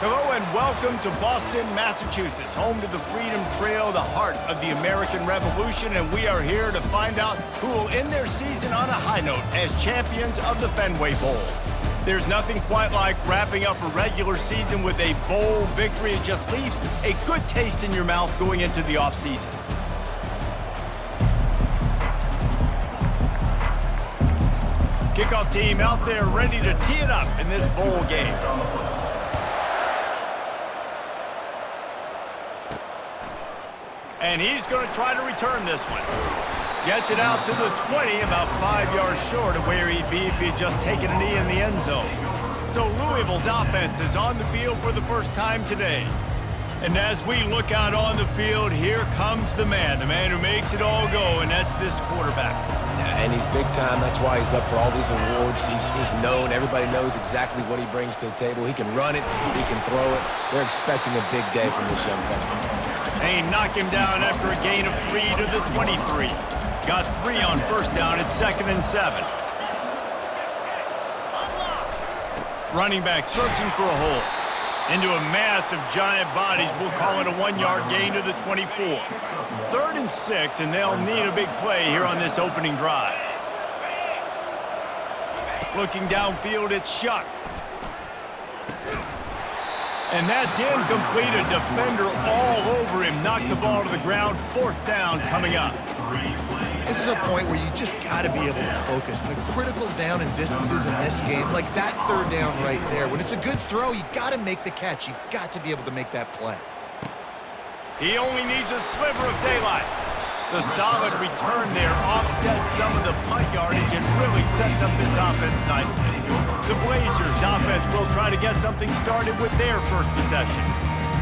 Hello and welcome to Boston, Massachusetts, home to the Freedom Trail, the heart of the American Revolution, and we are here to find out who will end their season on a high note as champions of the Fenway Bowl. There's nothing quite like wrapping up a regular season with a bowl victory. It just leaves a good taste in your mouth going into the offseason. Kickoff team out there ready to tee it up in this bowl game. And he's going to try to return this one. Gets it out to the 20, about 5 yards short of where he'd be if he had just taken a knee in the end zone. So Louisville's offense is on the field for the first time today. And as we look out on the field, here comes the man who makes it all go, and that's this quarterback. Yeah, and he's big time. That's why he's up for all these awards. He's known. Everybody knows exactly what he brings to the table. He can run it. He can throw it. They're expecting a big day from this young fella. They knock him down after a gain of 3 to the 23. Got 3 on first down at 2nd and 7. Running back searching for a hole. Into a mass of giant bodies. We'll call it a 1-yard gain to the 24. 3rd and 6, and they'll need a big play here on this opening drive. Looking downfield, it's Shuck. And that's incomplete. A defender all over him. Knocked the ball to the ground. 4th down coming up. This is a point where you just got to be able to focus. The critical down and distances in this game, like that 3rd down right there. When it's a good throw, you got to make the catch. You've got to be able to make that play. He only needs a sliver of daylight. The solid return there offsets some of the punt yardage and really sets up this offense nicely. The Blazers offense will try to get something started with their first possession.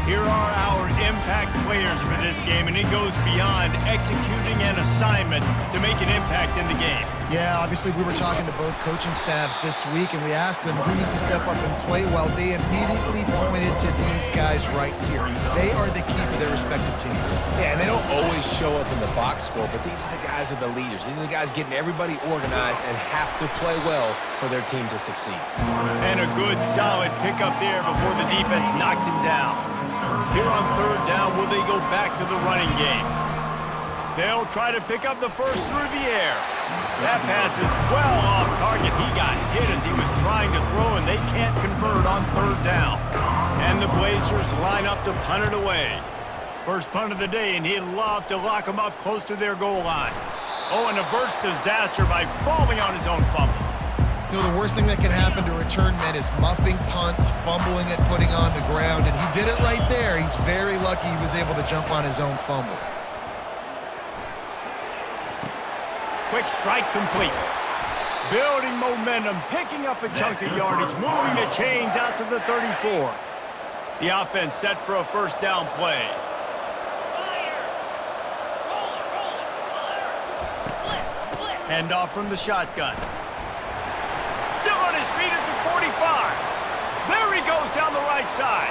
Here are our impact players for this game, and it goes beyond executing an assignment to make an impact in the game. Yeah, obviously we were talking to both coaching staffs this week, and we asked them who needs to step up and play well. They immediately pointed to these guys right here. They are the key for their respective teams. Yeah, and they don't always show up in the box score, but these are the guys that are the leaders. These are the guys getting everybody organized and have to play well for their team to succeed. And a good, solid pickup there before the defense knocks him down. Here on 3rd down, will they go back to the running game? They'll try to pick up the first through the air. That pass is well off target. He got hit as he was trying to throw, and they can't convert on 3rd down. And the Blazers line up to punt it away. First punt of the day, and he'd love to lock them up close to their goal line. Oh, and averts disaster by falling on his own fumble. You know, the worst thing that can happen to return men is muffing punts, fumbling it, putting on the ground, and he did it right there. He's very lucky he was able to jump on his own fumble. Quick strike complete. Building momentum, picking up a chunk of yardage, moving the chains out to the 34. The offense set for a first down play. Handoff from the shotgun. Still on his feet at the 45. There he goes down the right side.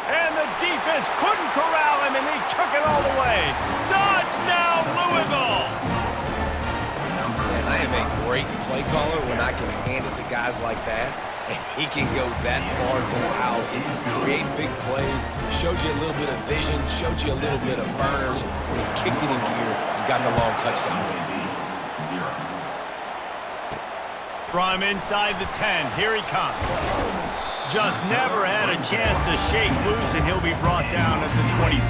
And the defense couldn't corral him, and he took it all the way. Touchdown, Louisville! Man, I am a great play caller when I can hand it to guys like that. And he can go that far to the house, create big plays, showed you a little bit of vision, showed you a little bit of burners. When he kicked it in gear, he got the long touchdown win. From inside the 10, here he comes. Just never had a chance to shake loose, and he'll be brought down at the 24.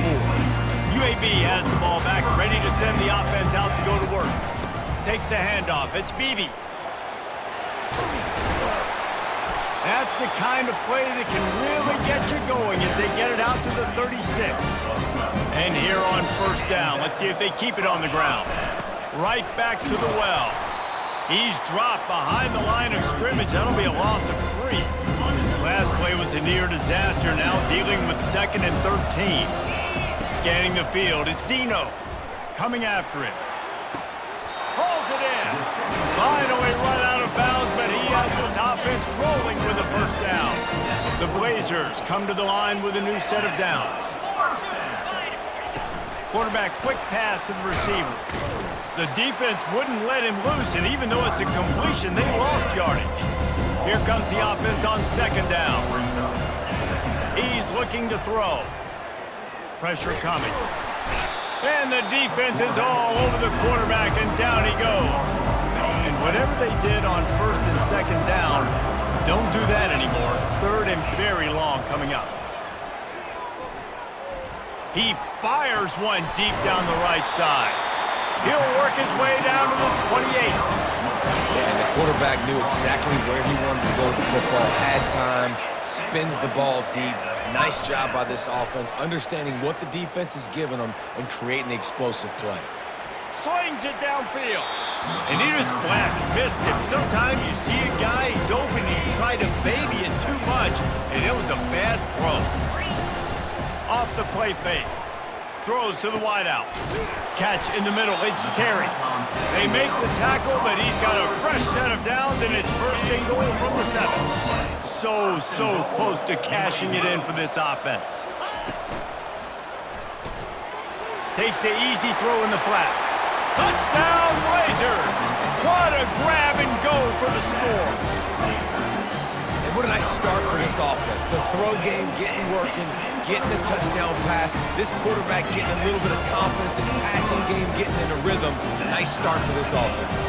UAB has the ball back, ready to send the offense out to go to work. Takes the handoff. It's Beebe. That's the kind of play that can really get you going as they get it out to the 36. And here on first down, let's see if they keep it on the ground. Right back to the well. He's dropped behind the line of scrimmage. That'll be a loss of 3. Last play was a near disaster. Now dealing with 2nd and 13. Scanning the field, it's Zeno coming after him. Pulls it in. Finally run out of bounds, but he has this offense rolling with a first down. The Blazers come to the line with a new set of downs. Quarterback quick pass to the receiver. The defense wouldn't let him loose, and even though it's a completion, they lost yardage. Here comes the offense on 2nd down. He's looking to throw. Pressure coming. And the defense is all over the quarterback, and down he goes. And whatever they did on first and second down, don't do that anymore. Third and very long coming up. He fires one deep down the right side. He'll work his way down to the 28. Yeah, and the quarterback knew exactly where he wanted to go with the football, had time, spins the ball deep. Nice job by this offense, understanding what the defense is giving them and creating the explosive play. Slings it downfield. And he just flat missed him. Sometimes you see a guy, he's open, and you try to baby it too much, and it was a bad throw. Off the play fake. Throws to the wideout. Catch in the middle. It's Terry. They make the tackle, but he's got a fresh set of downs, and it's first and goal from the 7. So close to cashing it in for this offense. Takes the easy throw in the flat. Touchdown, Blazers! What a grab and go for the score. And what a nice start for this offense. The throw game working, getting the touchdown pass. This quarterback getting a little bit of confidence. His passing game getting in a rhythm. Nice start for this offense.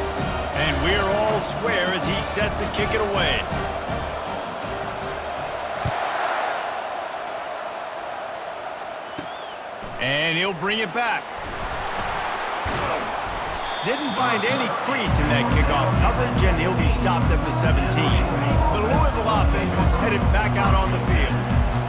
And we're all square as he's set to kick it away. And he'll bring it back. Didn't find any crease in that kickoff coverage, and he'll be stopped at the 17. The Louisville offense is headed back out on the field.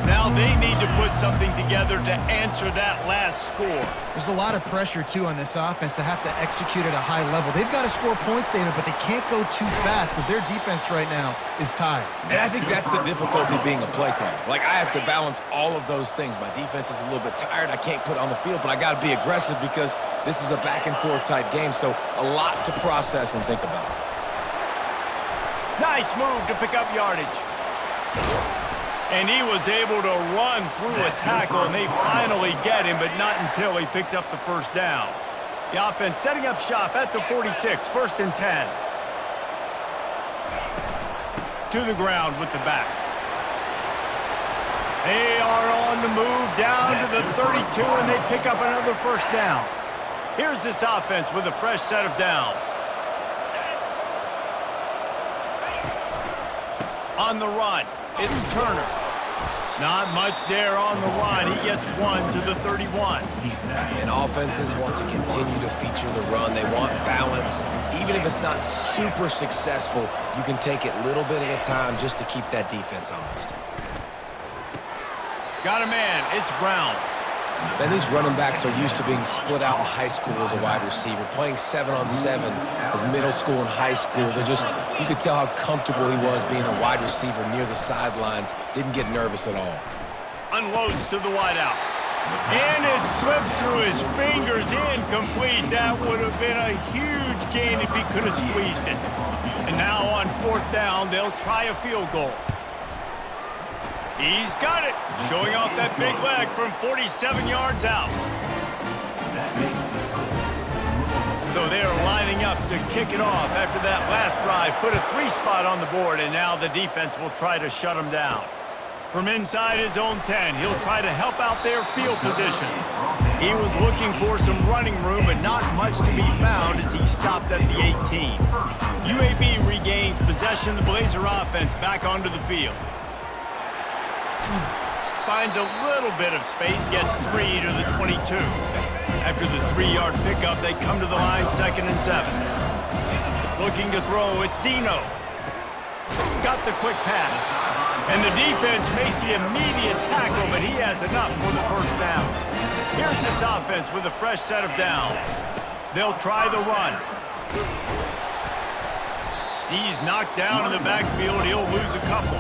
Now they need to put something together to answer that last score. There's a lot of pressure, too, on this offense to have to execute at a high level. They've got to score points, David, but they can't go too fast because their defense right now is tired. And I think that's the difficulty being a play caller. Like, I have to balance all of those things. My defense is a little bit tired. I can't put it on the field, but I got to be aggressive because this is a back-and-forth type game, so a lot to process and think about. Nice move to pick up yardage. And he was able to run through a tackle, and they finally get him, but not until he picks up the first down. The offense setting up shop at the 46, first and 10. To the ground with the back. They are on the move down to the 32, and they pick up another first down. Here's this offense with a fresh set of downs. On the run, it's Turner. Not much there on the run. He gets one to the 31. And offenses want to continue to feature the run. They want balance. Even if it's not super successful, you can take it little bit at a time just to keep that defense honest. Got a man. It's Brown. And these running backs are used to being split out in high school as a wide receiver, playing 7-on-7 as middle school and high school. You could tell how comfortable he was being a wide receiver near the sidelines. Didn't get nervous at all. Unloads to the wideout. And it slips through his fingers, incomplete. That would have been a huge gain if he could have squeezed it. And now on fourth down, they'll try a field goal. He's got it, showing off that big leg from 47 yards out. So they're lining up to kick it off after that last drive. Put a 3-spot on the board, and now the defense will try to shut him down. From inside his own 10, he'll try to help out their field position. He was looking for some running room, but not much to be found as he stopped at the 18. UAB regains possession of the Blazer offense back onto the field. Finds a little bit of space, gets 3 to the 22. After the 3-yard pickup, they come to the line, 2nd and 7. Looking to throw, it's Zeno. Got the quick pass. And the defense makes the immediate tackle, but he has enough for the first down. Here's this offense with a fresh set of downs. They'll try the run. He's knocked down in the backfield. He'll lose a couple.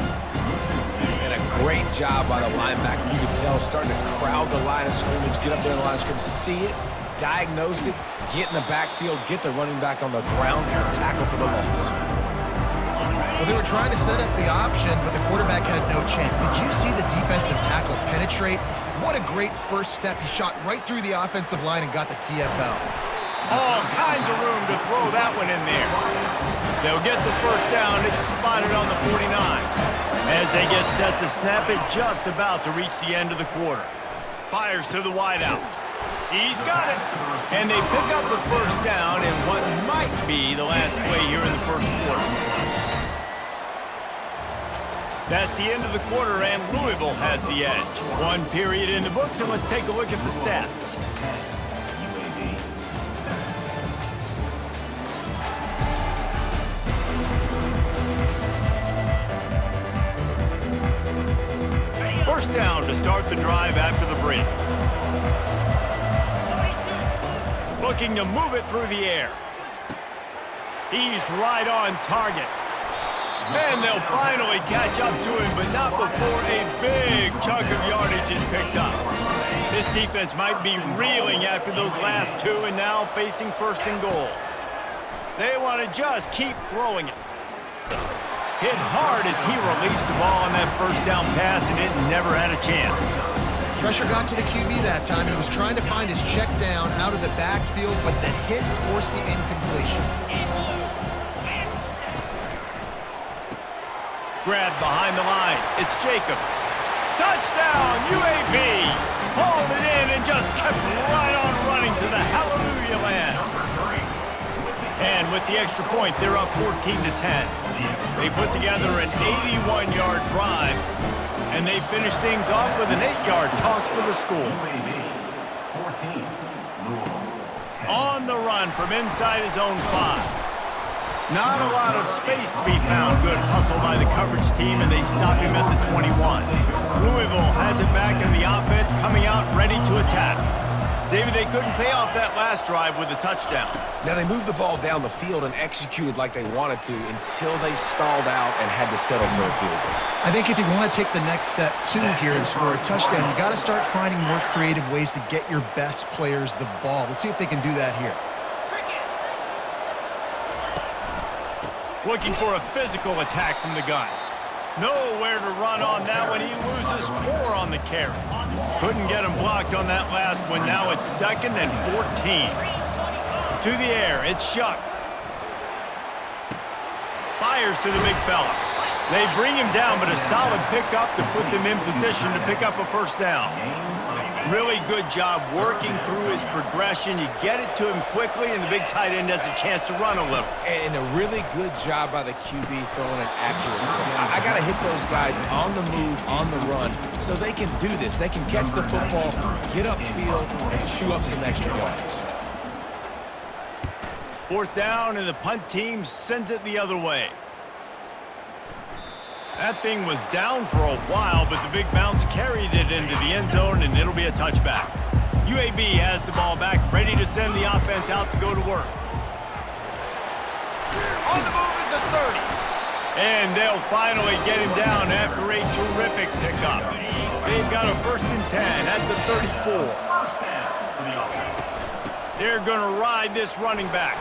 And a great job by the linebacker. You can tell starting to crowd the line of scrimmage, get up there in the line of scrimmage, see it, diagnose it, get in the backfield, get the running back on the ground for the tackle for the loss. Well, they were trying to set up the option, but the quarterback had no chance. Did you see the defensive tackle penetrate? What a great first step. He shot right through the offensive line and got the TFL. All kinds of room to throw that one in there. They'll get the first down. It's spotted on the 49. As they get set to snap it, just about to reach the end of the quarter. Fires to the wideout. He's got it. And they pick up the first down in what might be the last play here in the first quarter. That's the end of the quarter, and Louisville has the edge. One period in the books, and let's take a look at the stats. First down to start the drive after the break. Looking to move it through the air. He's right on target. And they'll finally catch up to him, but not before a big chunk of yardage is picked up. This defense might be reeling after those last two and now facing first and goal. They want to just keep throwing it. Hit hard as he released the ball on that first down pass, and it never had a chance. Pressure got to the QB that time. He was trying to find his check down out of the backfield, but the hit forced the incompletion. Grabbed behind the line. It's Jacobs. Touchdown, UAB! Hauled it in and just kept right on running to the hallelujah land. And with the extra point, they're up 14-10. They put together an 81-yard drive, and they finish things off with an 8-yard toss for the score. On the run from inside his own 5. Not a lot of space to be found. Good hustle by the coverage team, and they stop him at the 21. Louisville has it back in the offense, coming out ready to attack. David, they couldn't pay off that last drive with a touchdown. Now, they moved the ball down the field and executed like they wanted to until they stalled out and had to settle for a field goal. I think if you want to take the next step, too, here and score a touchdown, you got to start finding more creative ways to get your best players the ball. Let's see if they can do that here. Looking for a physical attack from the gun. Nowhere to run on that one. He loses 4 on the carry. Couldn't get him blocked on that last one. Now it's 2nd and 14. To the air, it's Shuck. Fires to the big fella. They bring him down, but a solid pickup to put them in position to pick up a first down. Really good job working through his progression. You get it to him quickly, and the big tight end has a chance to run a little. And a really good job by the QB throwing an accurate throw. I got to hit those guys on the move, on the run, so they can do this. They can catch the football, get upfield, and chew up some extra yards. 4th down, and the punt team sends it the other way. That thing was down for a while, but the big bounce carried it into the end zone, and it'll be a touchback. UAB has the ball back, ready to send the offense out to go to work. On the move at the 30. And they'll finally get him down after a terrific pickup. They've got a 1st and 10 at the 34. They're going to ride this running back.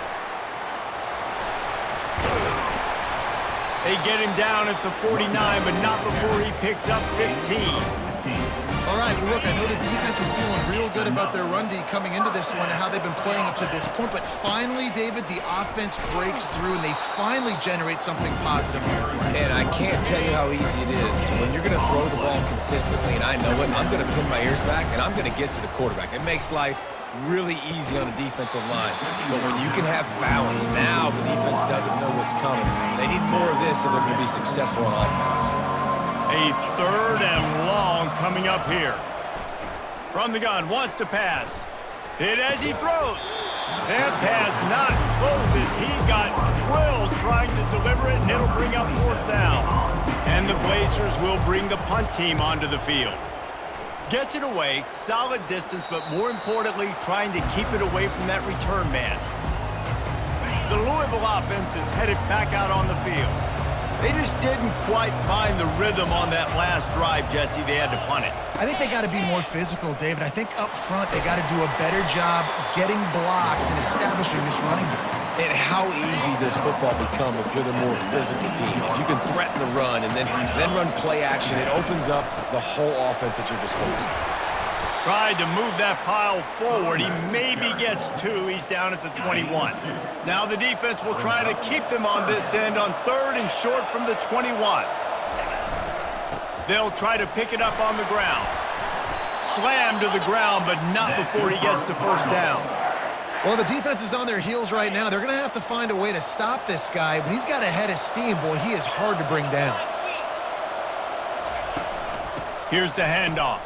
They get him down at the 49, but not before he picks up 15. All right, well, look, I know the defense was feeling real good about their run D coming into this one and how they've been playing up to this point, but finally, David, the offense breaks through, and they finally generate something positive. And I can't tell you how easy it is. When you're going to throw the ball consistently, and I know it, I'm going to pin my ears back, and I'm going to get to the quarterback. It makes life really easy on the defensive line. But when you can have balance, now the defense doesn't know what's coming. They need more of this if they're going to be successful on offense. A 3rd and long coming up here. From the gun, wants to pass. Hit as he throws. That pass not closes. He got drilled trying to deliver it, and it'll bring up 4th down. And the Blazers will bring the punt team onto the field. Gets it away, solid distance, but more importantly, trying to keep it away from that return man. The Louisville offense is headed back out on the field. They just didn't quite find the rhythm on that last drive, Jesse. They had to punt it. I think they got to be more physical, David. I think up front they got to do a better job getting blocks and establishing this running game. And how easy does football become if you're the more physical team? If you can threaten the run and then run play action, it opens up the whole offense at your disposal. Tried to move that pile forward. He maybe gets 2. He's down at the 21. Now the defense will try to keep them on this end on 3rd and short from the 21. They'll try to pick it up on the ground. Slam to the ground, but not before he gets the first down. Well, the defense is on their heels right now. They're going to have to find a way to stop this guy. When he's got a head of steam, boy, he is hard to bring down. Here's the handoff.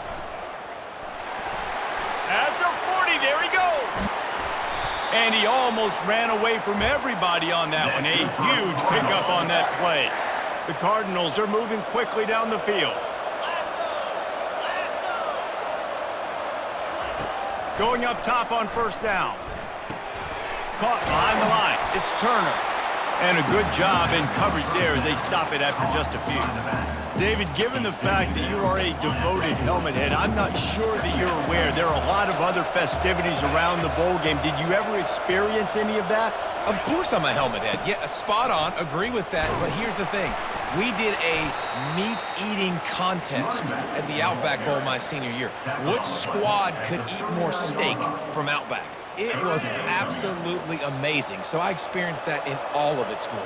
At the 40, there he goes. And he almost ran away from everybody on that one. A huge pickup on that play. The Cardinals are moving quickly down the field. Going up top on first down. Caught behind the line. It's Turner. And a good job in coverage there as they stop it after just a few. David, given the fact that you are a devoted helmet head, I'm not sure that you're aware there are a lot of other festivities around the bowl game. Did you ever experience any of that? Of course I'm a helmet head. Yeah, spot on. Agree with that. But here's the thing. We did a meat-eating contest at the Outback Bowl my senior year. Which squad could eat more steak from Outback? It was absolutely amazing. So I experienced that in all of its glory.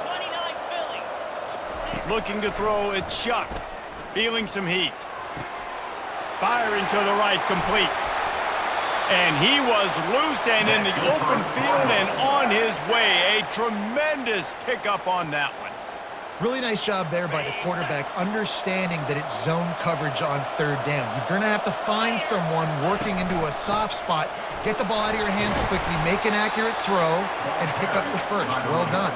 Looking to throw, it's Shuck. Feeling some heat. Firing to the right, complete. And he was loose and in the open field and on his way. A tremendous pickup on that one. Really nice job there by the quarterback, understanding that it's zone coverage on third down. You're going to have to find someone working into a soft spot, get the ball out of your hands quickly, make an accurate throw, and pick up the first. Well done.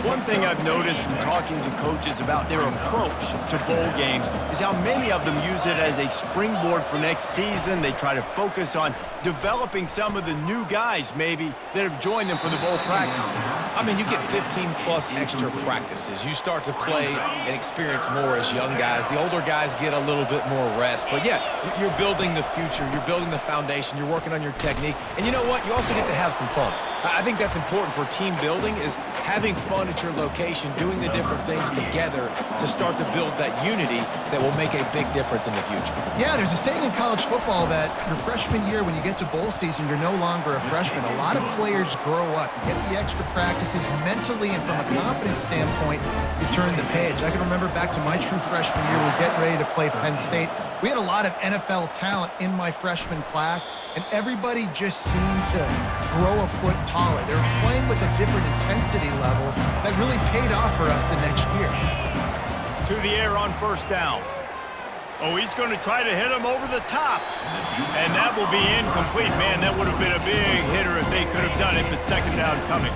One thing I've noticed from talking to coaches about their approach to bowl games is how many of them use it as a springboard for next season. They try to focus on developing some of the new guys, maybe, that have joined them for the bowl practices. I mean, you get 15-plus extra practices. You start to play and experience more as young guys. The older guys get a little bit more rest. But, yeah, you're building the future. You're building the foundation. You're working on your technique. And you know what? You also get to have some fun. I think that's important for team building is having fun at your location, doing the different things together to start to build that unity that will make a big difference in the future. Yeah, there's a saying in college football that your freshman year, when you get to bowl season, you're no longer a freshman. A lot of players grow up. You get the extra practices mentally, and from a confidence standpoint, you turn the page. I can remember back to my true freshman year, we were getting ready to play Penn State. We had a lot of NFL talent in my freshman class, and everybody just seemed to grow a foot taller. They were playing with a different intensity level that really paid off for us the next year. To the air on first down. Oh, he's going to try to hit him over the top. And that will be incomplete. Man, that would have been a big hitter if they could have done it, but second down coming.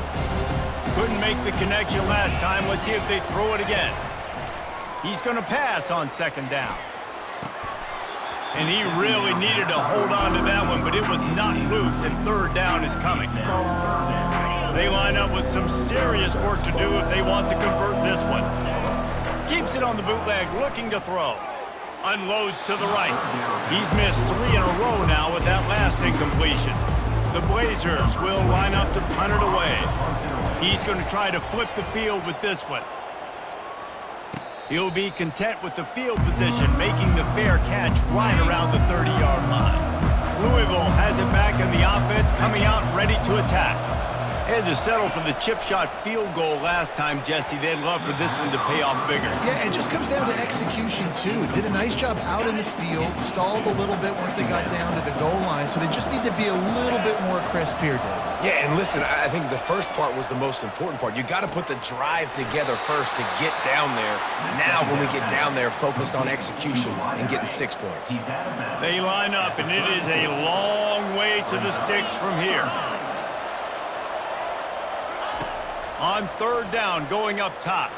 Couldn't make the connection last time. Let's see if they throw it again. He's going to pass on second down. And he really needed to hold on to that one, but it was not loose, and third down is coming. They line up with some serious work to do if they want to convert this one. Keeps it on the bootleg, looking to throw. Unloads to the right. He's missed 3 in a row now with that last incompletion. The Blazers will line up to punt it away. He's going to try to flip the field with this one. He'll be content with the field position, making the fair catch right around the 30-yard line. Louisville has it back in the offense, coming out ready to attack. They had to settle for the chip shot field goal last time, Jesse. They'd love for this one to pay off bigger. Yeah, it just comes down to execution, too. Did a nice job out in the field, stalled a little bit once they got down to the goal line, so they just need to be a little bit more crisp here, Dave. Yeah, and listen, I think the first part was the most important part. You got to put the drive together first to get down there. Now, when we get down there, focus on execution and getting 6 points. They line up, and it is a long way to the sticks from here. On third down, going up top.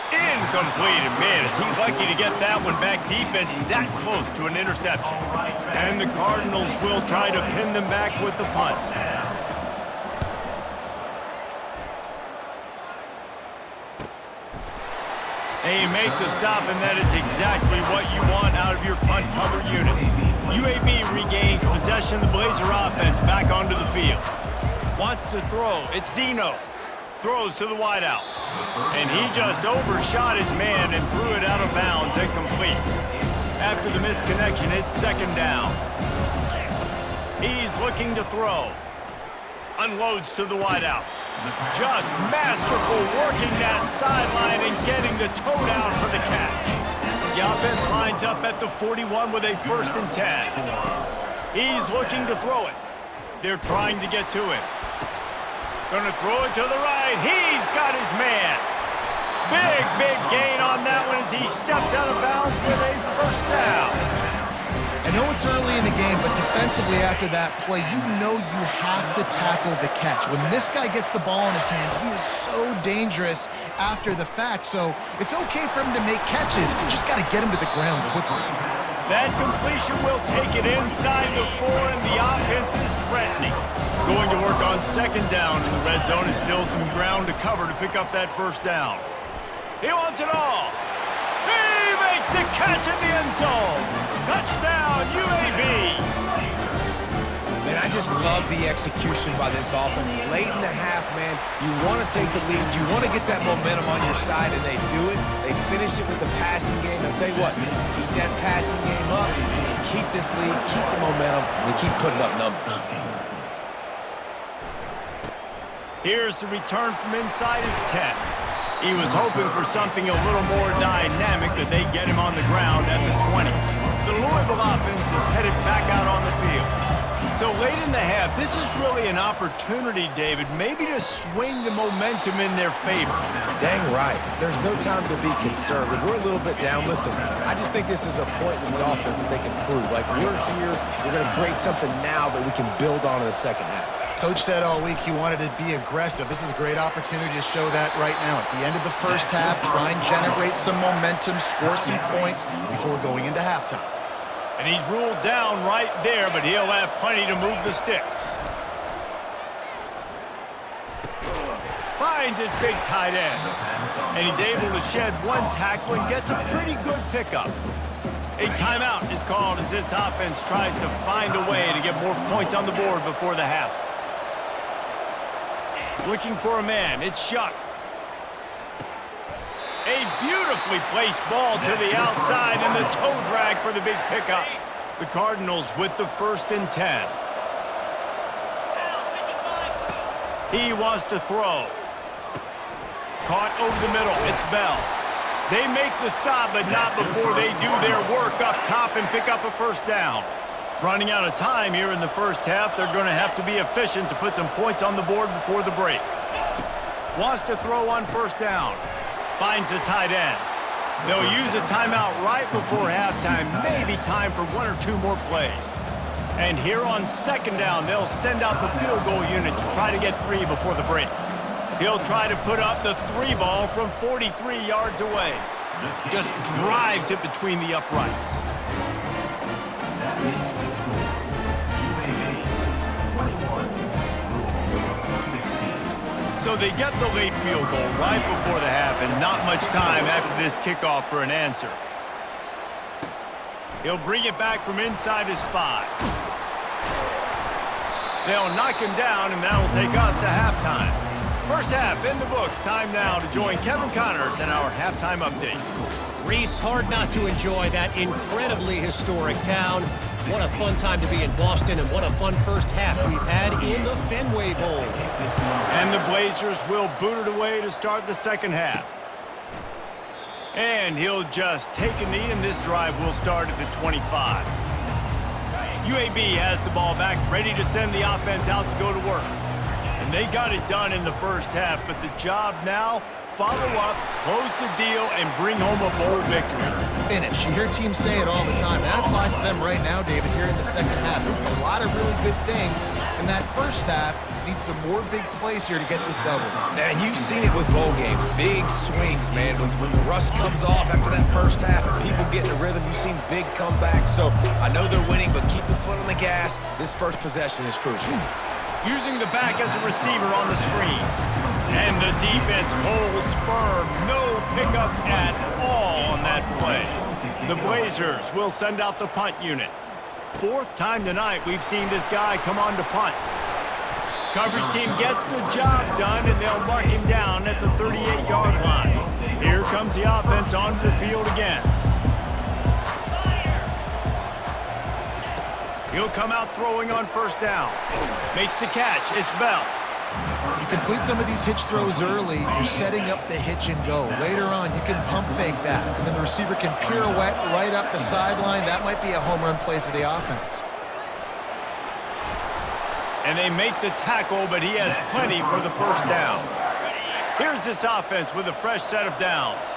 Incomplete. And man, is he lucky to get that one back. Defense that close to an interception. And the Cardinals will try to pin them back with the punt. They make the stop, and that is exactly what you want out of your punt cover unit. UAB regains possession of the Blazer offense back onto the field. Wants to throw. It's Zeno. Throws to the wideout. And he just overshot his man and threw it out of bounds and complete. After the misconnection, it's second down. He's looking to throw. Unloads to the wideout. Just masterful working that sideline and getting the toe down for the catch. The offense lines up at the 41 with a 1st and 10. He's looking to throw it. They're trying to get to him. Gonna throw it to the right. He's got his man. Big gain on that one as he steps out of bounds with a 1st down. I know it's early in the game, but defensively after that play, you know you have to tackle the catch. When this guy gets the ball in his hands, he is so dangerous after the fact. So it's okay for him to make catches. You just got to get him to the ground quickly. That completion will take it inside the 4, and the offense is threatening. Going to work on 2nd down, and the red zone is still some ground to cover to pick up that 1st down. He wants it all. He makes the catch in the end zone. Touchdown, UAB. Man, I just love the execution by this offense. Late in the half, man, you want to take the lead. You want to get that momentum on your side, and they do it. They finish it with the passing game. I'll tell you what, keep that passing game up, and keep this lead, keep the momentum, and keep putting up numbers. Here's the return from inside his 10. He was hoping for something a little more dynamic, but they get him on the ground at the 20. The Louisville offense is headed back out on the field. So late in the half, this is really an opportunity, David, maybe to swing the momentum in their favor. Dang right. There's no time to be conservative. We're a little bit down. Listen, I just think this is a point in the offense that they can prove. Like, we're here, we're going to create something now that we can build on in the 2nd half. Coach said all week he wanted to be aggressive. This is a great opportunity to show that right now. At the end of the 1st half, try and generate some momentum, score some points before going into halftime. And he's ruled down right there, but he'll have plenty to move the sticks. Finds his big tight end. And he's able to shed 1 tackle and gets a pretty good pickup. A timeout is called as this offense tries to find a way to get more points on the board before the half. Looking for a man, it's Shuck. A beautifully placed ball to the outside and the toe drag for the big pickup. The Cardinals with the 1st and 10. He wants to throw. Caught over the middle, it's Bell. They make the stop, but not before they do their work up top and pick up a 1st down. Running out of time here in the 1st half, they're going to have to be efficient to put some points on the board before the break. Wants to throw on 1st down. Finds the tight end. They'll use a timeout right before halftime, maybe time for 1 or 2 more plays. And here on 2nd down, they'll send out the field goal unit to try to get 3 before the break. He'll try to put up the 3 ball from 43 yards away. Just drives it between the uprights. So they get the late field goal right before the half, and not much time after this kickoff for an answer. He'll bring it back from inside his 5. They'll knock him down, and that'll take us to halftime. 1st half in the books. Time now to join Kevin Connors in our halftime update. Reese, hard not to enjoy that incredibly historic town. What a fun time to be in Boston, and what a fun 1st half we've had in the Fenway Bowl. And the Blazers will boot it away to start the 2nd half. And he'll just take a knee, and this drive will start at the 25. UAB has the ball back, ready to send the offense out to go to work. And they got it done in the 1st half, but the job now, follow up, close the deal, and bring home a bowl victory. Finish. You hear teams say it all the time. That applies to them right now, David, here in the 2nd half. It's a lot of really good things. In that 1st half, need some more big plays here to get this double. And you've seen it with bowl games. Big swings, man. When the rust comes off after that 1st half and people get in the rhythm, you've seen big comebacks. So I know they're winning, but keep the foot on the gas. This 1st possession is crucial. Using the back as a receiver on the screen. And the defense holds firm. No pickup at all on that play. The Blazers will send out the punt unit. 4th time tonight we've seen this guy come on to punt. Coverage team gets the job done, and they'll mark him down at the 38-yard line. Here comes the offense onto the field again. He'll come out throwing on 1st down. Makes the catch. It's Bell. You complete some of these hitch throws early, you're setting up the hitch and go. Later on, you can pump fake that, and then the receiver can pirouette right up the sideline. That might be a home run play for the offense. And they make the tackle, but he has plenty for the first down. Here's this offense with a fresh set of downs.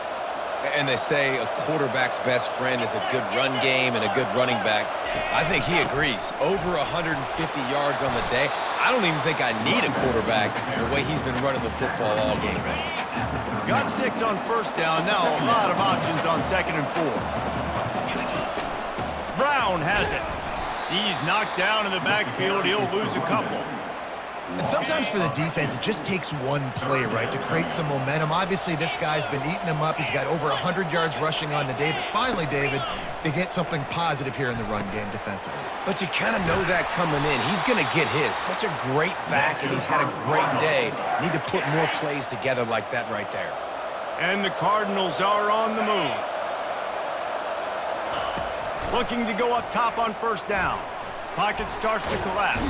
And they say a quarterback's best friend is a good run game and a good running back. I think he agrees. Over 150 yards on the day. I don't even think I need a quarterback the way he's been running the football all game long. Got 6 on first down. Now a lot of options on 2nd and 4. Brown has it. He's knocked down in the backfield. He'll lose a couple. And sometimes for the defense, it just takes one play, right, to create some momentum. Obviously, this guy's been eating him up. He's got over 100 yards rushing on the day. But finally, David, they get something positive here in the run game defensively. But you kind of know that coming in. He's going to get his. Such a great back, and he's had a great day. Need to put more plays together like that right there. And the Cardinals are on the move. Looking to go up top on first down. Pocket starts to collapse.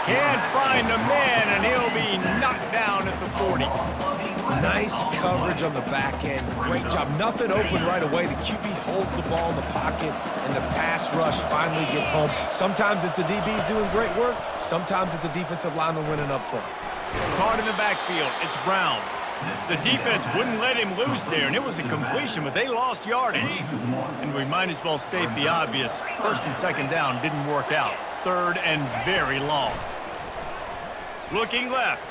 Can't find a man, and he'll be knocked down at the 40. Nice coverage on the back end. Great job. Nothing open right away. The QB holds the ball in the pocket, and the pass rush finally gets home. Sometimes it's the DBs doing great work. Sometimes it's the defensive lineman winning up front. Caught in the backfield. It's Brown. The defense wouldn't let him loose there, and it was a completion, but they lost yardage. And we might as well state the obvious. 1st and 2nd down didn't work out. 3rd and very long. Looking left.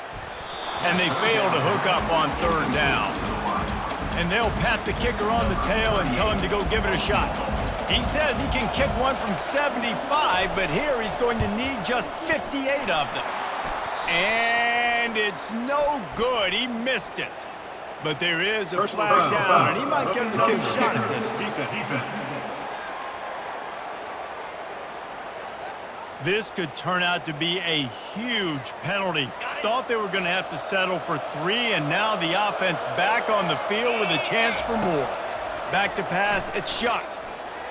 And they fail to hook up on 3rd down. And they'll pat the kicker on the tail and tell him to go give it a shot. He says he can kick one from 75, but here he's going to need just 58 of them. And it's no good. He missed it. But there is a flag down, and he might get another shot at this. This could turn out to be a huge penalty. Thought they were going to have to settle for 3, and now the offense back on the field with a chance for more. Back to pass, it's Shuck.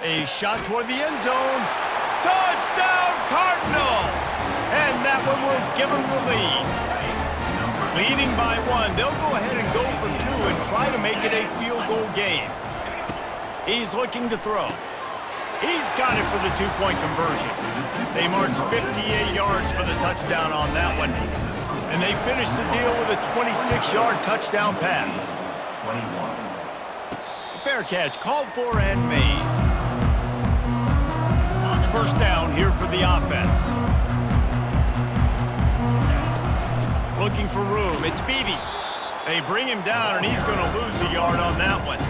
A shot toward the end zone. Touchdown, Cardinals! And that one will give them the lead. Leading by 1, they'll go ahead and go for 2 and try to make it a field goal game. He's looking to throw. He's got it for the 2-point conversion. They marched 58 yards for the touchdown on that one. And they finished the deal with a 26-yard touchdown pass. Fair catch, called for and made. First down here for the offense. Looking for room, it's Beebe. They bring him down, and he's going to lose a yard on that one.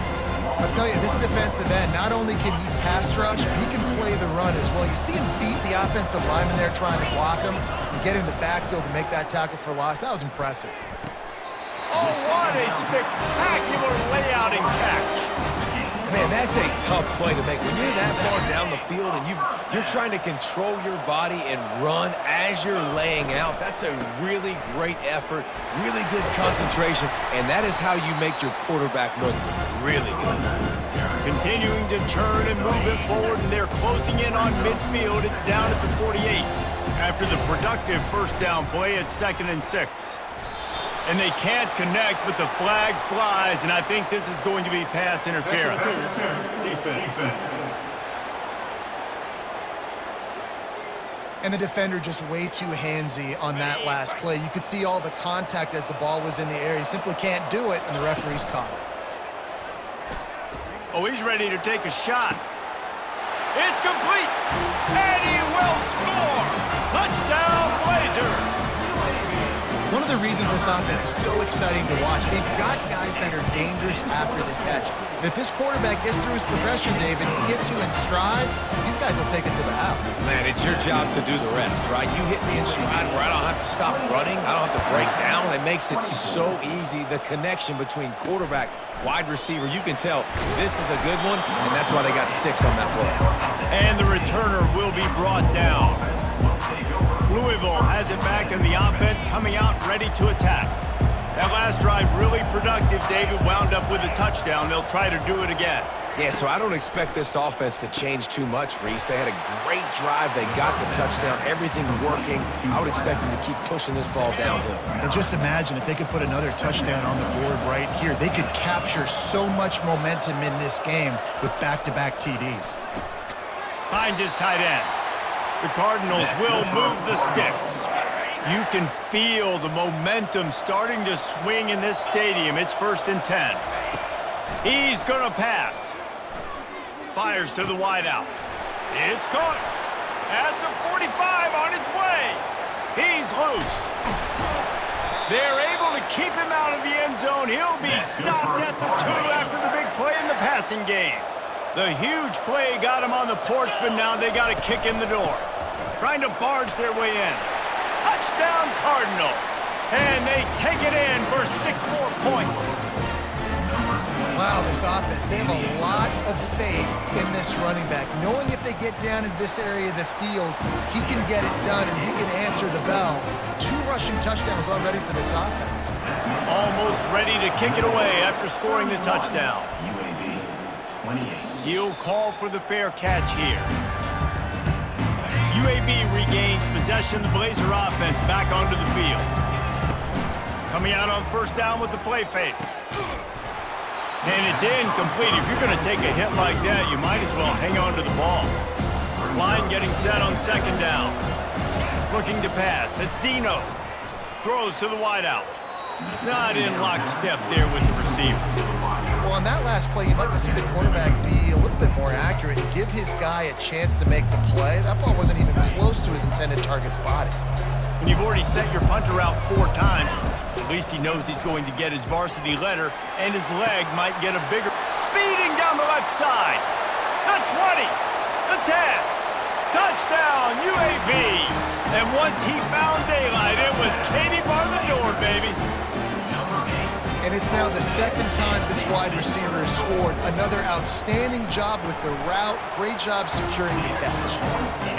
I'll tell you, this defensive end, not only can he pass rush, but he can play the run as well. You see him beat the offensive lineman there trying to block him and get in the backfield to make that tackle for loss. That was impressive. Oh, what a spectacular layout and catch. Man, that's a tough play to make. When you're that far down the field and you're trying to control your body and run as you're laying out, that's a really great effort, really good concentration, and that is how you make your quarterback look really good. Continuing to turn and move it forward, and they're closing in on midfield. It's down at the 48. After the productive first down play, it's 2nd and 6. And they can't connect, but the flag flies, and I think this is going to be pass interference. And the defender just way too handsy on that last play. You could see all the contact as the ball was in the air. He simply can't do it, and the referee's caught it. Oh, he's ready to take a shot. It's complete, and he will score. Touchdown, Blazers. One of the reasons this offense is so exciting to watch, they've got guys that are dangerous after the catch. And if this quarterback gets through his progression, David, he hits you in stride, these guys will take it to the house. Man, it's your job to do the rest, right? You hit me in stride where I don't have to stop running. I don't have to break down. It makes it so easy, the connection between quarterback, wide receiver. You can tell this is a good one, and that's why they got 6 on that play. And the returner will be brought down. Louisville has it back, and the offense coming out ready to attack. That last drive really productive. David wound up with a touchdown. They'll try to do it again. Yeah, so I don't expect this offense to change too much, Reese. They had a great drive. They got the touchdown, everything working. I would expect them to keep pushing this ball downhill. And just imagine if they could put another touchdown on the board right here. They could capture so much momentum in this game with back-to-back TDs. Finds his tight end. The Cardinals will move the sticks. You can feel the momentum starting to swing in this stadium. It's 1st and 10. He's going to pass. Fires to the wideout. It's caught at the 45 on its way. He's loose. They're able to keep him out of the end zone. He'll be stopped at the 2 after the big play in the passing game. The huge play got him on the porch, but now they got a kick in the door. Trying to barge their way in. Touchdown Cardinals. And they take it in for 6 more points. Wow, this offense, they have a lot of faith in this running back. Knowing if they get down in this area of the field, he can get it done and he can answer the bell. 2 rushing touchdowns already for this offense. Almost ready to kick it away after scoring the touchdown. He'll call for the fair catch here. UAB regains possession of the Blazer offense back onto the field. Coming out on 1st down with the play fake. And it's incomplete. If you're going to take a hit like that, you might as well hang on to the ball. Line getting set on 2nd down. Looking to pass. It's Zeno. Throws to the wideout. Not in lockstep there with the receiver. Well, on that last play, you'd like to see the quarterback be a little bit more accurate and give his guy a chance to make the play. That ball wasn't even close to his intended target's body. When you've already set your punter out 4 times, at least he knows he's going to get his varsity letter, and his leg might get a bigger... Speeding down the left side. The 20. The 10. Touchdown, UAB. And once he found daylight, it was Katie bar the door, baby. And it's now the 2nd time this wide receiver has scored. Another outstanding job with the route. Great job securing the catch.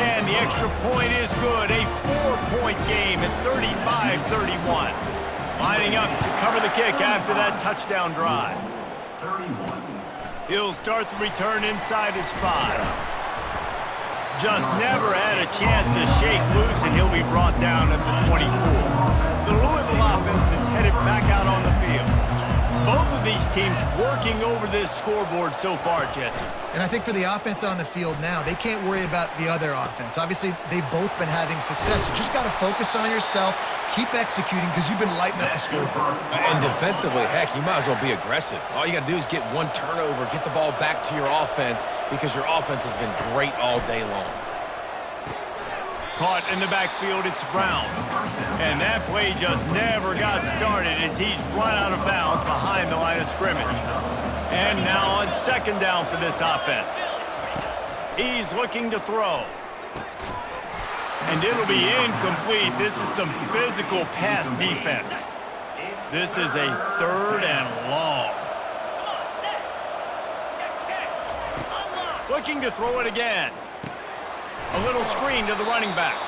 And the extra point is good. A 4-point game at 35-31. Lining up to cover the kick after that touchdown drive. He'll start the return inside his 5. Just never had a chance to shake loose, and he'll be brought down at the 24. The Louisville offense is headed back out on the field. Both of these teams working over this scoreboard so far, Jesse. And I think for the offense on the field now, they can't worry about the other offense. Obviously, they've both been having success. You just got to focus on yourself, keep executing, because you've been lighting up the scoreboard. And defensively, heck, you might as well be aggressive. All you got to do is get 1 turnover, get the ball back to your offense, because your offense has been great all day long. Caught in the backfield, it's Brown. And that play just never got started as he's run out of bounds behind the line of scrimmage. And now on 2nd down for this offense. He's looking to throw. And it'll be incomplete. This is some physical pass defense. This is a 3rd and long. Looking to throw it again. A little screen to the running back.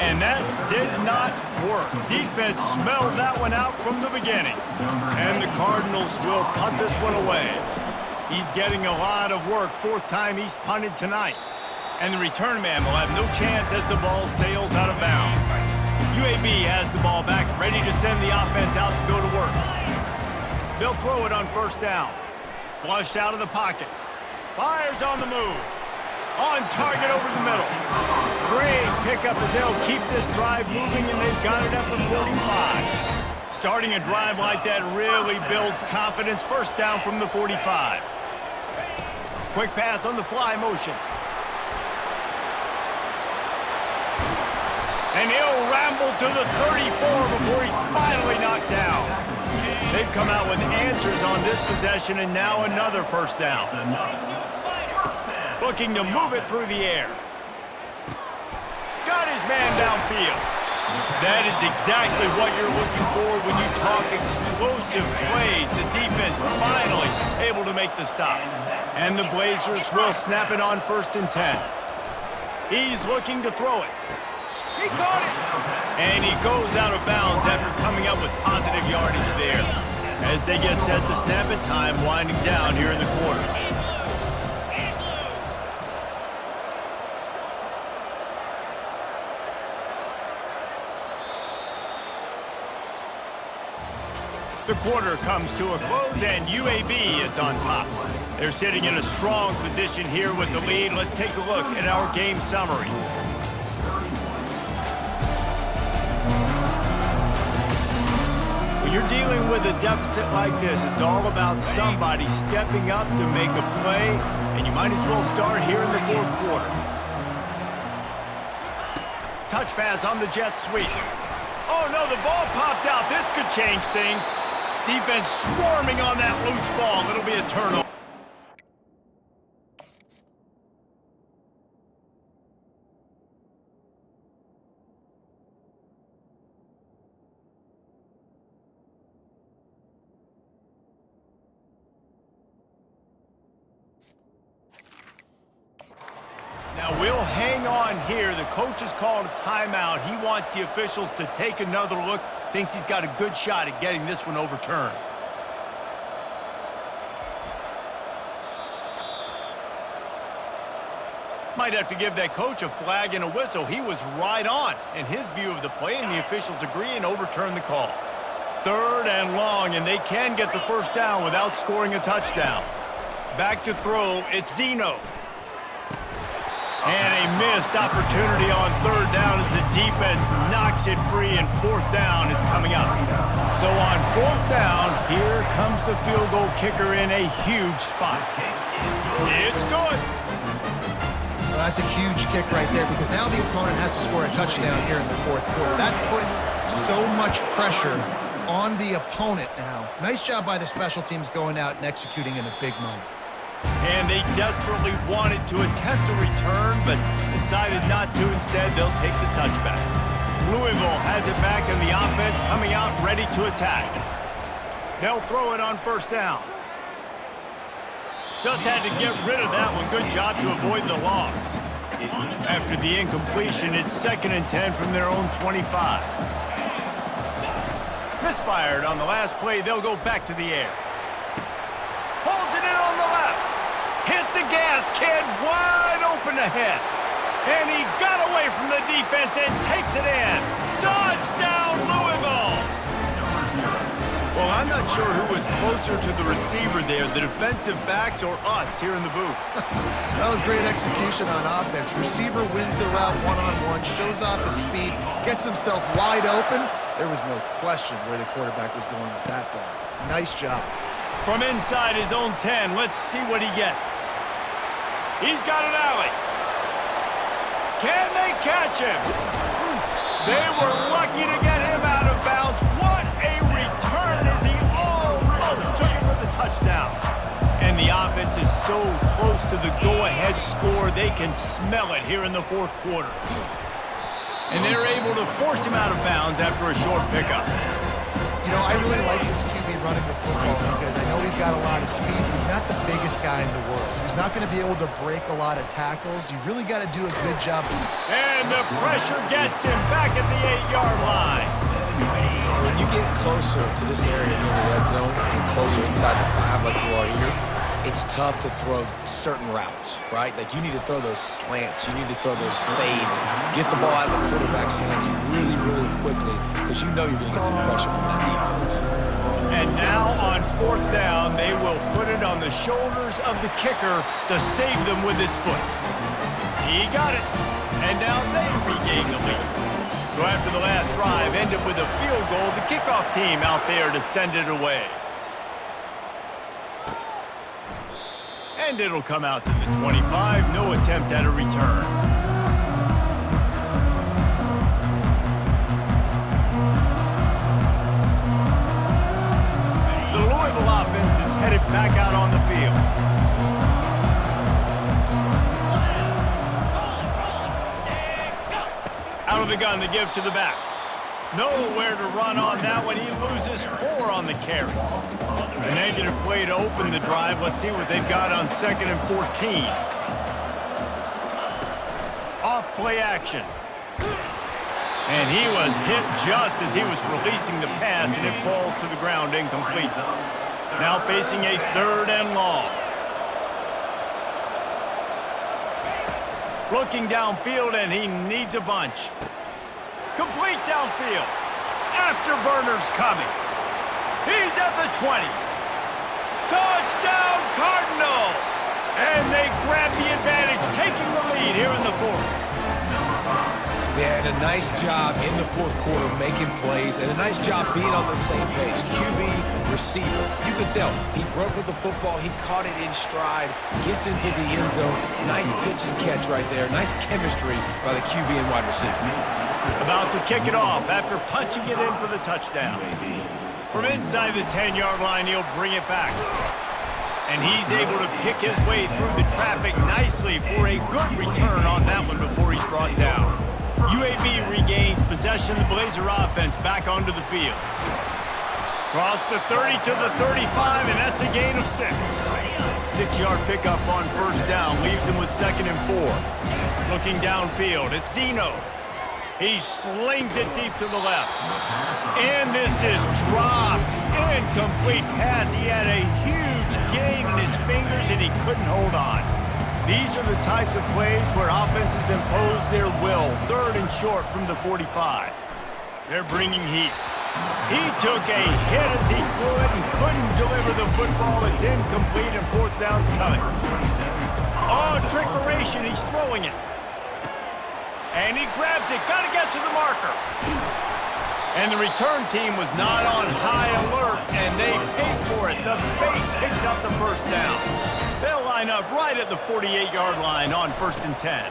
And that did not work. Defense smelled that one out from the beginning. And the Cardinals will punt this one away. He's getting a lot of work. 4th time he's punted tonight. And the return man will have no chance as the ball sails out of bounds. UAB has the ball back, ready to send the offense out to go to work. They'll throw it on 1st down. Flushed out of the pocket. Fires on the move. On target over the middle. Great pickup as they'll keep this drive moving, and they've got it at the 45. Starting a drive like that really builds confidence. 1st down from the 45. Quick pass on the fly motion. And he'll ramble to the 34 before he's finally knocked down. They've come out with answers on this possession, and now another 1st down. Looking to move it through the air. Got his man downfield. That is exactly what you're looking for when you talk explosive plays. The defense finally able to make the stop. And the Blazers will snap it on 1st and 10. He's looking to throw it. He caught it. And he goes out of bounds after coming up with positive yardage there. As they get set to snap it, time winding down here in the quarter. The quarter comes to a close, and UAB is on top. They're sitting in a strong position here with the lead. Let's take a look at our game summary. When you're dealing with a deficit like this, it's all about somebody stepping up to make a play, and you might as well start here in the fourth quarter. Touch pass on the jet sweep. Oh, no, the ball popped out. This could change things. Defense swarming on that loose ball. It'll be a turnover. Now, we'll hang on here. The coach has called a timeout. He wants the officials to take another look. Thinks he's got a good shot at getting this one overturned. Might have to give that coach a flag and a whistle. He was right on in his view of the play, and the officials agree and overturn the call. 3rd and long, and they can get the first down without scoring a touchdown. Back to throw, it's Zeno. And a missed opportunity on 3rd down as the defense knocks it free, and 4th down is coming up. So on 4th down, here comes the field goal kicker in a huge spot. It's good. Well, that's a huge kick right there because now the opponent has to score a touchdown here in the fourth quarter. That put so much pressure on the opponent now. Nice job by the special teams going out and executing in a big moment. And they desperately wanted to attempt a return, but decided not to. Instead, they'll take the touchback. Louisville has it back in the offense, coming out ready to attack. They'll throw it on 1st down. Just had to get rid of that one. Good job to avoid the loss. After the incompletion, it's 2nd and 10 from their own 25. Misfired on the last play. They'll go back to the air. Holds it in on the left. Hit the gas, kid, wide open ahead. And he got away from the defense and takes it in. Touchdown, Louisville! Well, I'm not sure who was closer to the receiver there, the defensive backs or us here in the booth. That was great execution on offense. Receiver wins the route one-on-one, shows off his speed, gets himself wide open. There was no question where the quarterback was going with that ball. Nice job. From inside his own 10, let's see what he gets. He's got an alley. Can they catch him? They were lucky to get him out of bounds. What a return as he almost took it with the touchdown. And the offense is so close to the go-ahead score, they can smell it here in the fourth quarter. And they're able to force him out of bounds after a short pickup. You know, I really like this QB running the football because I know he's got a lot of speed. He's not the biggest guy in the world, so he's not going to be able to break a lot of tackles. You really got to do a good job. And the pressure gets him back at the 8-yard line. When you get closer to this area near the red zone and closer inside the 5 like you are here, it's tough to throw certain routes, right? Like, you need to throw those slants. You need to throw those fades. Get the ball out of the quarterback's hands really, really quickly because you know you're going to get some pressure from that defense. And now on 4th down, they will put it on the shoulders of the kicker to save them with his foot. He got it. And now they regain the lead. So after the last drive ended with a field goal, the kickoff team out there to send it away. And it'll come out to the 25. No attempt at a return. The Louisville offense is headed back out on the field. Out of the gun to give to the back. Nowhere to run on that one. He loses 4 on the carry. A negative play to open the drive. Let's see what they've got on 2nd and 14. Off play action. And he was hit just as he was releasing the pass, and it falls to the ground incomplete. Now facing a 3rd and long. Looking downfield, and he needs a bunch. Complete downfield. Afterburners coming. He's at the 20. Touchdown, Cardinals! And they grab the advantage, taking the lead here in the fourth. They had a nice job in the fourth quarter making plays and a nice job being on the same page. QB, receiver. You can tell he broke with the football. He caught it in stride, gets into the end zone. Nice pitch and catch right there. Nice chemistry by the QB and wide receiver. About to kick it off after punching it in for the touchdown. From inside the 10-yard line, he'll bring it back. And he's able to pick his way through the traffic nicely for a good return on that one before he's brought down. UAB regains possession of the Blazer offense back onto the field. Cross the 30 to the 35, and that's a gain of 6. 6-yard pickup on first down leaves him with 2nd and 4. Looking downfield, it's Zeno. He slings it deep to the left. And this is dropped. Incomplete pass. He had a huge gain in his fingers, and he couldn't hold on. These are the types of plays where offenses impose their will. 3rd and short from the 45. They're bringing heat. He took a hit as he threw it and couldn't deliver the football. It's incomplete and 4th down's coming. Oh, trickeration. He's throwing it. And he grabs it. Got to get to the marker. And the return team was not on high alert, and they paid for it. The bait picks up the first down. They'll line up right at the 48-yard line on 1st and 10.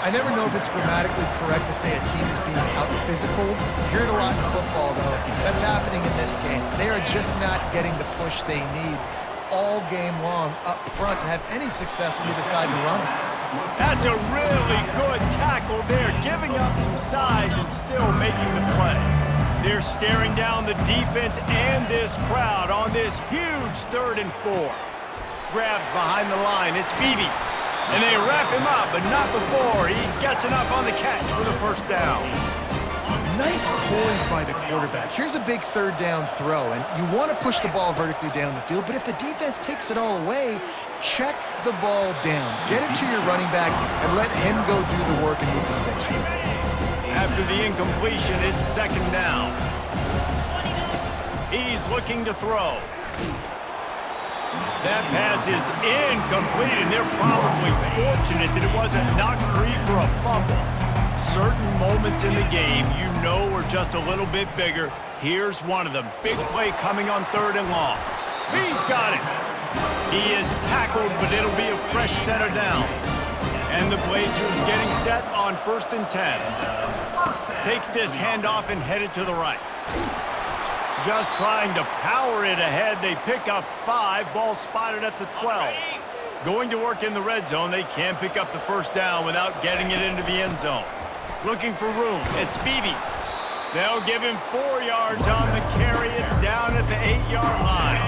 I never know if it's grammatically correct to say a team is being out-physicaled. You hear it a lot in football, though. That's happening in this game. They are just not getting the push they need all game long up front to have any success when they decide to run it. That's a really good tackle there, giving up some size and still making the play. They're staring down the defense and this crowd on this huge 3rd and 4. Grabbed behind the line, it's Beebe. And they wrap him up, but not before he gets enough on the catch for the first down. Nice poise by the quarterback. Here's a big 3rd down throw, and you want to push the ball vertically down the field, but if the defense takes it all away, check the ball down. Get it to your running back and let him go do the work and move the sticks for you. After the incompletion, it's 2nd down. He's looking to throw. That pass is incomplete, and they're probably fortunate that it wasn't knocked free for a fumble. Certain moments in the game you know are just a little bit bigger. Here's one of them. Big play coming on 3rd and long. He's got it. He is tackled, but it'll be a fresh set of downs. And the Blazers getting set on 1st and 10. Takes this handoff and headed to the right. Just trying to power it ahead. They pick up 5. Ball spotted at the 12. Going to work in the red zone. They can't pick up the first down without getting it into the end zone. Looking for room. It's Beebe. They'll give him 4 yards on the carry. It's down at the 8-yard line.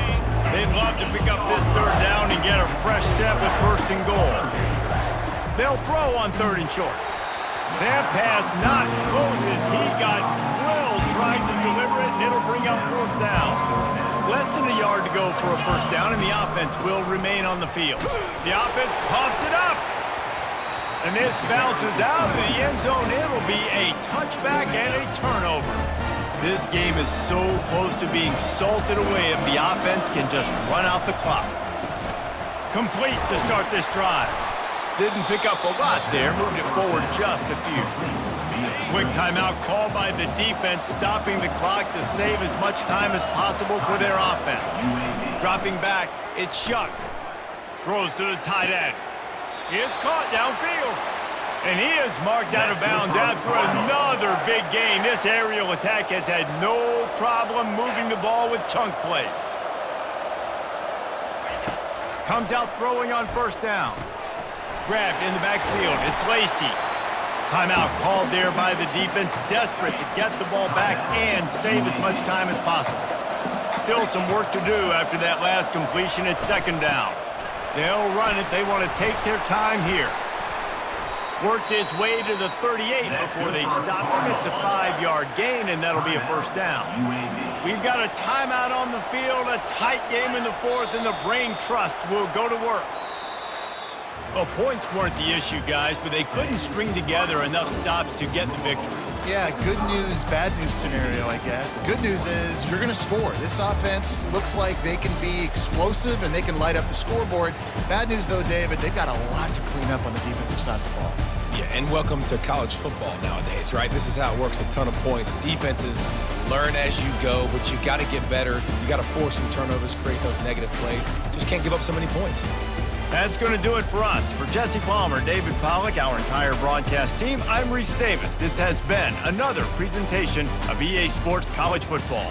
They'd love to pick up this 3rd down and get a fresh set with 1st and goal. They'll throw on 3rd and short. That pass not closes. He got drilled trying to deliver it, and it'll bring up 4th down. Less than a yard to go for a first down, and the offense will remain on the field. The offense coughs it up. And this bounces out of the end zone. It'll be a touchback and a turnover. This game is so close to being salted away if the offense can just run out the clock. Complete to start this drive. Didn't pick up a lot there, moved it forward just a few. Quick timeout called by the defense, stopping the clock to save as much time as possible for their offense. Dropping back, it's Shuck. Throws to the tight end. It's caught downfield. And he is marked out of bounds after another big gain. This aerial attack has had no problem moving the ball with chunk plays. Comes out throwing on 1st down. Grabbed in the backfield. It's Lacey. Timeout called there by the defense, desperate to get the ball back and save as much time as possible. Still some work to do after that last completion. It's 2nd down. They'll run it. They want to take their time here. Worked his way to the 38 before they stopped him. It's a 5-yard gain, and that'll be a first down. We've got a timeout on the field, a tight game in the 4th, and the Brain Trust will go to work. Well, points weren't the issue, guys, but they couldn't string together enough stops to get the victory. Yeah, good news, bad news scenario, I guess. Good news is you're going to score. This offense looks like they can be explosive and they can light up the scoreboard. Bad news, though, David, they've got a lot to clean up on the defensive side of the ball. Yeah, and welcome to college football nowadays, right? This is how it works, a ton of points. Defenses learn as you go, but you got to get better. You got to force some turnovers, create those negative plays. Just can't give up so many points. That's going to do it for us. For Jesse Palmer, David Pollack, our entire broadcast team, I'm Reese Davis. This has been another presentation of EA Sports College Football.